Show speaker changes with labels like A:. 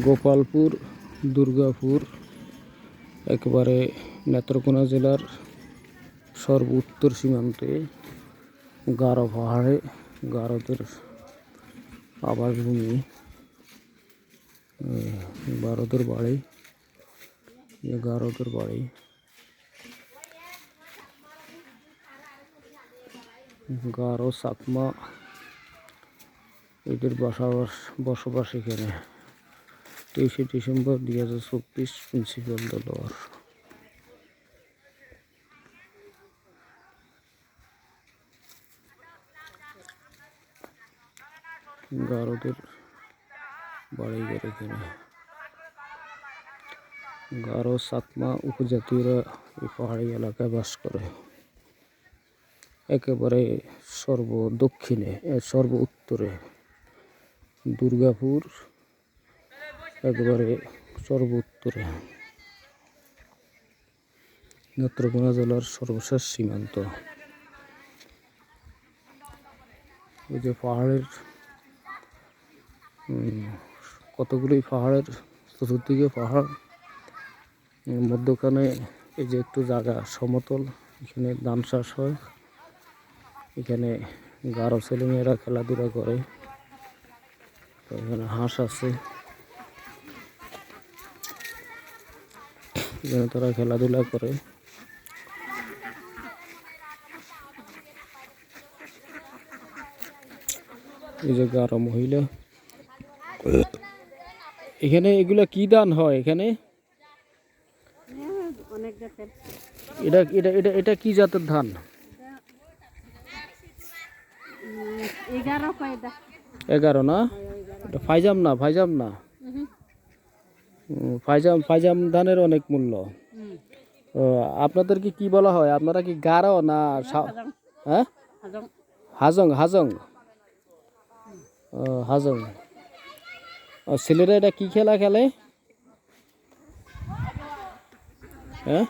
A: গোপালপুর দুর্গাপুর একেবারে নেত্রকোনা জেলার সর্ব উত্তর সীমান্তে গারো পাহাড়ে গারোদের আবাসভূমি, গারোদের বাড়ি, গারোদের বাড়ি। গারো চাকমা এদের বসবাস এখানে। 23শে ডিসেম্বর 2024 প্রিন্সিপাল দেলোয়ার। গারোদের বাড়িঘর এখানে। গারো চাকমা উপজাতীয়রা এই পাহাড়ি এলাকায় বাস করে। একেবারে সর্ব দক্ষিণে সর্ব উত্তরে দুর্গাপুর, একেবারে সর্ব উত্তরে নেত্রকোনা জেলার সর্বশেষ সীমান্ত। এই যে পাহাড়ের কতগুলি পাহাড়ের চতুর্দিকে পাহাড়, মধ্যখানে এই যে একটু জায়গা সমতল, এখানে ধান চাষ হয়। এখানে গারো ছেলেমেয়েরা খেলাধুলা করে। এখানে হাঁস আছে, এখানে তারা খেলাধুলা করে। এই যে গারো মহিলা, এখানে এগুলা কি ধান হয় এখানে? এটা এটা এটা এটা কি জাতের ধান? 11 না? এটা ফাইজাম না? ফাইজাম না, ফাইজাম ধানের অনেক মূল্য। আপনাদেরকে কি বলা হয়? আপনারা কি গারো না? হ্যাঁ, হাজং। হাজং, হাজং। ছেলেরা এটা কি খেলা খেলে? হ্যাঁ,